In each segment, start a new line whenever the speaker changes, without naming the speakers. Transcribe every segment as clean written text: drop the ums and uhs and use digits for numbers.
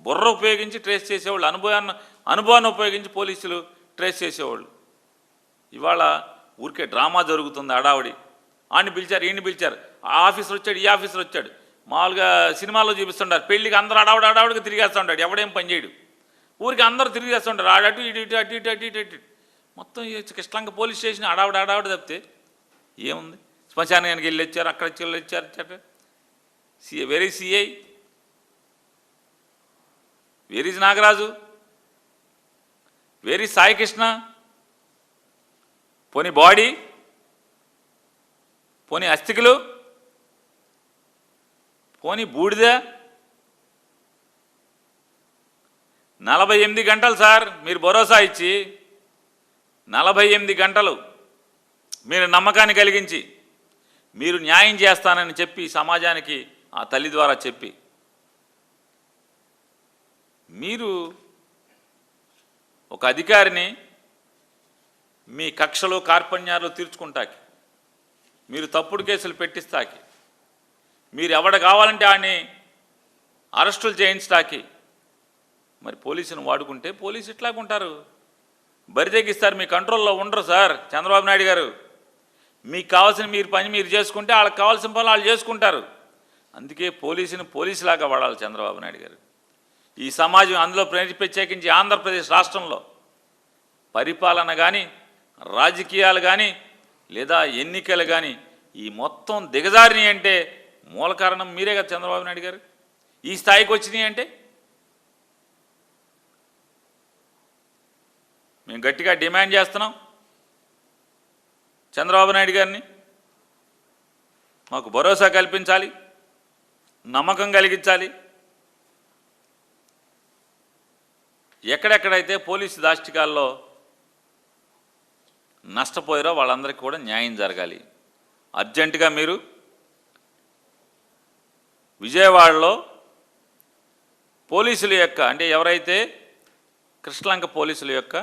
బుర్ర ఉపయోగించి ట్రేస్ చేసేవాళ్ళు, అనుభవాన్ని ఉపయోగించి పోలీసులు ట్రేస్ చేసేవాళ్ళు. ఇవాళ ఊరికే డ్రామా జరుగుతుంది, హడావుడి. ఆడిని పిలిచారు, ఈయన్ని పిలిచారు, ఆ ఆఫీసర్ వచ్చాడు, ఈ ఆఫీసర్ వచ్చాడు. మామూలుగా సినిమాల్లో చూపిస్తుంటారు, పెళ్ళికి అందరూ హడావుడిగా తిరిగేస్తూ ఉంటాడు, ఎవడేం పని చేయడు. ఊరికి అందరూ తిరిగేస్తూ ఉంటారు, ఆడటు ఇటు ఇటు అటు ఇటు అటు ఇటు ఇటు. మొత్తం కృష్ణలంక పోలీస్ స్టేషన్ హడావుడి తప్పితే ఏముంది? శ్మశానానికి వెళ్ళి వచ్చారు, అక్కడ వచ్చారు. Very CI, where is Nagaraju, where is Sai Krishna? పోనీ బాడీ, పోనీ అస్థికులు, పోనీ బూడిద. 48 గంటలు సార్ మీరు భరోసా ఇచ్చి, 48 గంటలు మీరు నమ్మకాన్ని కలిగించి, మీరు న్యాయం చేస్తానని చెప్పి సమాజానికి ఆ తల్లి ద్వారా చెప్పి, మీరు ఒక అధికారిని మీ కక్షలు కార్పణ్యాలు తీర్చుకుంటాకి, మీరు తప్పుడు కేసులు పెట్టిస్తాకి, మీరు ఎవడ కావాలంటే ఆడిని అరెస్టులు చేయించటాకి మరి పోలీసును వాడుకుంటే పోలీసు ఇట్లాగుంటారు, బరితెగిస్తారు, మీ కంట్రోల్లో ఉండరు సార్ చంద్రబాబు నాయుడు గారు. మీకు కావాల్సిన పని మీరు చేసుకుంటే వాళ్ళకి కావాల్సిన పనులు వాళ్ళు చేసుకుంటారు. అందుకే పోలీసుని పోలీసులాగా వాడాలి చంద్రబాబు నాయుడు గారు. ఈ సమాజం, అందులో ప్రత్యేకించి ఆంధ్రప్రదేశ్ రాష్ట్రంలో పరిపాలన కానీ, రాజకీయాలు కానీ, లేదా ఎన్నికలు కానీ ఈ మొత్తం దిగజారినాయి అంటే మూల కారణం మీరే కదా చంద్రబాబు నాయుడు గారు. ఈ స్థాయికి వచ్చినాయి అంటే మేము గట్టిగా డిమాండ్ చేస్తున్నాం చంద్రబాబు నాయుడు గారిని, మాకు భరోసా కల్పించాలి, నమ్మకం కలిగించాలి. ఎక్కడెక్కడైతే పోలీసు దాష్టికాల్లో నష్టపోయారో వాళ్ళందరికీ కూడా న్యాయం జరగాలి. అర్జెంటుగా మీరు విజయవాడలో పోలీసుల యొక్క, అంటే ఎవరైతే కృష్ణలంక పోలీసుల యొక్క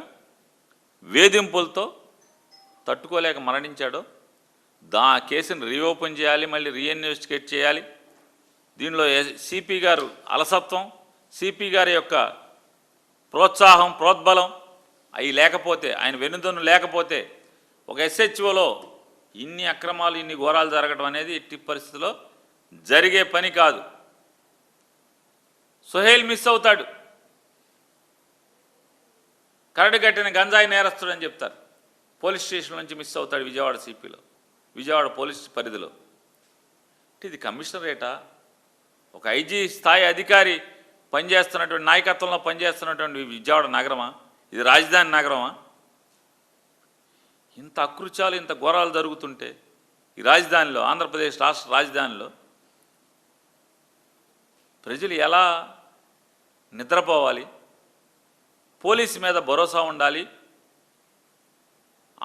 వేధింపులతో తట్టుకోలేక మరణించాడో కేసును రీఓపెన్ చేయాలి, మళ్ళీ రీఇన్వెస్టిగేట్ చేయాలి. దీనిలో సిపి గారు అలసత్వం, సిపి గారి యొక్క ప్రోత్సాహం, ప్రోద్బలం అవి లేకపోతే, ఆయన వెన్నుదన్ను లేకపోతే ఒక ఎస్హెచ్ఓలో ఇన్ని అక్రమాలు, ఇన్ని ఘోరాలు జరగడం అనేది ఎట్టి పరిస్థితిలో జరిగే పని కాదు. సుహేల్ మిస్ అవుతాడు, కరడు కట్టిన గంజాయి నేరస్తుడు అని చెప్తారు. పోలీస్ స్టేషన్ నుంచి మిస్ అవుతాడు విజయవాడ సిపిలో, విజయవాడ పోలీస్ పరిధిలో. ఇది కమిషనరేటా? ఒక ఐజీ స్థాయి అధికారి పనిచేస్తున్నటువంటి నాయకత్వంలో పనిచేస్తున్నటువంటి విజయవాడ నగరమా? ఇది రాజధాని నగరమా? ఇంత అకృత్యాలు, ఇంత ఘోరాలు జరుగుతుంటే ఈ రాజధానిలో, ఆంధ్రప్రదేశ్ రాష్ట్ర రాజధానిలో ప్రజలు ఎలా నిద్రపోవాలి? పోలీసు మీద భరోసా ఉండాలి.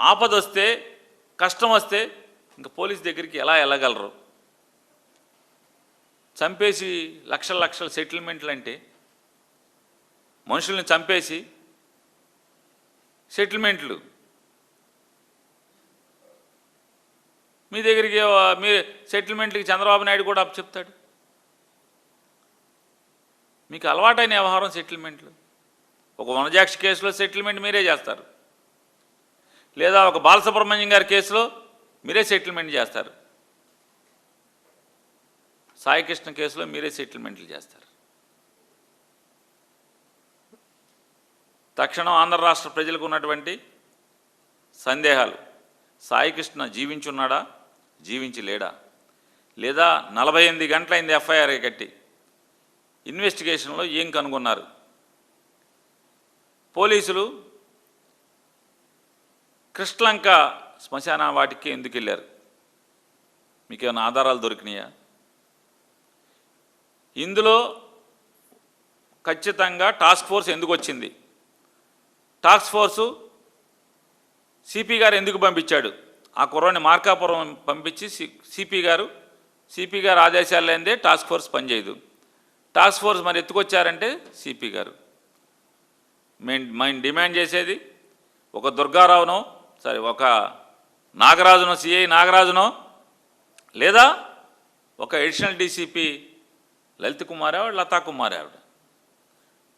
ఆపద వస్తే, కష్టం వస్తే ఇంకా పోలీసు దగ్గరికి ఎలా వెళ్ళగలరు? చంపేసి లక్షల సెటిల్మెంట్లు అంటే, మనుషుల్ని చంపేసి సెటిల్మెంట్లు మీ దగ్గరికి, మీ సెటిల్మెంట్లకి చంద్రబాబు నాయుడు కూడా చెప్తాడు. మీకు అలవాటైన వ్యవహారం సెటిల్మెంట్లు. ఒక వనజాక్షి కేసులో సెటిల్మెంట్ మీరే చేస్తారు, లేదా ఒక బాలసుబ్రహ్మణ్యం గారి కేసులో మీరే సెటిల్మెంట్ చేస్తారు, సాయికృష్ణ కేసులో మీరే సెటిల్మెంట్లు చేస్తారు. తక్షణం ఆంధ్ర రాష్ట్ర ప్రజలకు ఉన్నటువంటి సందేహాలు: సాయికృష్ణ జీవించున్నాడా, జీవించి లేడా, లేదా 48 గంటలైంది ఎఫ్ఐఆర్ కట్టి, ఇన్వెస్టిగేషన్లో ఏం కనుగొన్నారు? పోలీసులు కృష్ణలంక శ్మశాన వాటికి ఎందుకు వెళ్ళారు? మీకు ఏమైనా ఆధారాలు దొరికినాయా? ఇందులో ఖచ్చితంగా టాస్క్ ఫోర్స్ ఎందుకు వచ్చింది? టాస్క్ ఫోర్సు సిపి గారు ఎందుకు పంపించాడు? ఆ కుర్రాన్ని మార్కాపురం పంపించి సిపి గారు ఆదేశాలు లేనిదే టాస్క్ ఫోర్స్ పనిచేయదు. టాస్క్ ఫోర్స్ మరి ఎత్తుకొచ్చారంటే సిపి గారు. మేము డిమాండ్ చేసేది ఒక దుర్గారావునో, ఒక నాగరాజునో, సిఐ నాగరాజునో, లేదా ఒక అడిషనల్ డీసీపీ లలిత్ కుమార్ ఆవిడ, లతా కుమార్ ఆవిడ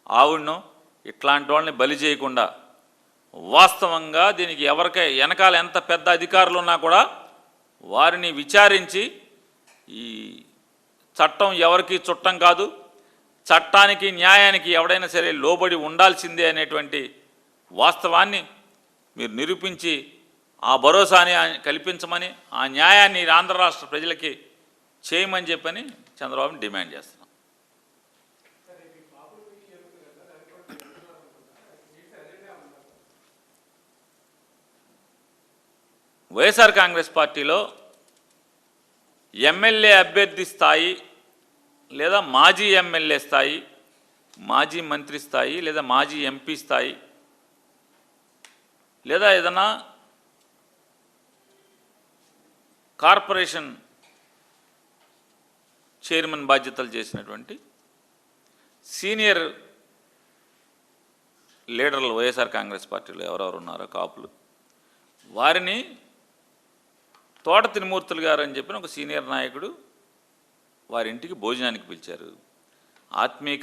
ఆవిడను ఇట్లాంటి వాళ్ళని బలి చేయకుండా వాస్తవంగా దీనికి వెనకాల ఎంత పెద్ద అధికారులు ఉన్నా కూడా వారిని విచారించి ఈ చట్టం ఎవరికి చుట్టం కాదు, చట్టానికి న్యాయానికి ఎవడైనా సరే లోబడి ఉండాల్సిందే అనేటువంటి వాస్తవాన్ని మీరు నిరూపించి ఆ భరోసాని కల్పించమని, ఆ న్యాయాన్ని ఆంధ్ర రాష్ట్ర ప్రజలకి చేయమని చెప్పని చంద్రబాబుని డిమాండ్ చేస్తున్నాం. వైఎస్ఆర్ కాంగ్రెస్ పార్టీలో ఎమ్మెల్యే అభ్యర్థి స్థాయి లేదా మాజీ ఎమ్మెల్యే స్థాయి, మాజీ మంత్రి స్థాయి లేదా మాజీ ఎంపీ స్థాయి లేదా ఏదైనా కార్పొరేషన్ చైర్మన్ బాధ్యతలు చేసినటువంటి సీనియర్ లీడర్లు వైఎస్ఆర్ కాంగ్రెస్ పార్టీలో ఎవరెవరు ఉన్నారో కాపులు, వారిని తోట తిరుమూర్తులు గారు అని చెప్పిన ఒక సీనియర్ నాయకుడు వారి ఇంటికి భోజనానికి పిలిచారు. ఆత్మీయ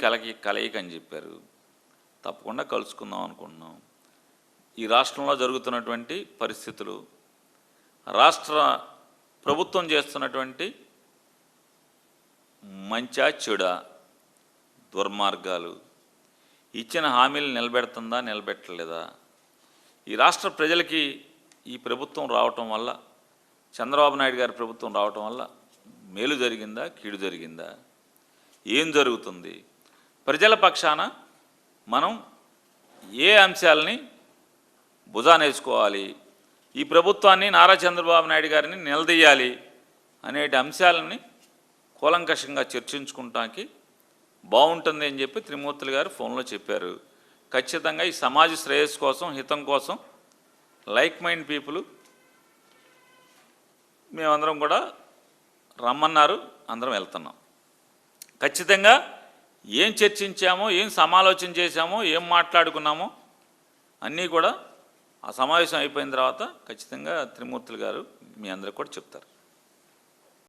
కలయిక అని చెప్పారు. తప్పకుండా కలుసుకుందాం అనుకుంటున్నాం. ఈ రాష్ట్రంలో జరుగుతున్నటువంటి పరిస్థితులు, రాష్ట్ర ప్రభుత్వం చేస్తున్నటువంటి మంచా చెడా, దుర్మార్గాలు, ఇచ్చిన హామీలు నిలబెడుతుందా నిలబెట్టలేదా, ఈ రాష్ట్ర ప్రజలకి ఈ ప్రభుత్వం రావటం వల్ల, చంద్రబాబు నాయుడు గారి ప్రభుత్వం రావటం వల్ల మేలు జరిగిందా కీడు జరిగిందా, ఏం జరుగుతుంది, ప్రజల పక్షాన మనం ఏ అంశాలని భుజానేసుకోవాలి, ఈ ప్రభుత్వాన్ని నారా చంద్రబాబు నాయుడు గారిని నిలదీయాలి అనేటి అంశాలని కూలంకషంగా చర్చించుకుంటానికి బాగుంటుంది అని చెప్పి త్రిమూర్తులు గారు ఫోన్లో చెప్పారు. ఖచ్చితంగా ఈ సమాజ శ్రేయస్సు కోసం, హితం కోసం లైక్ మైండ్ పీపుల్ మేమందరం కూడా రమ్మన్నారు. అందరం వెళ్తున్నాం. ఖచ్చితంగా ఏం చర్చించామో, ఏం సమాలోచన చేశామో, ఏం మాట్లాడుకున్నామో అన్నీ కూడా ఆ సమావేశం అయిపోయిన తర్వాత ఖచ్చితంగా త్రిమూర్తులు గారు మీ అందరికి కూడా చెప్తారు.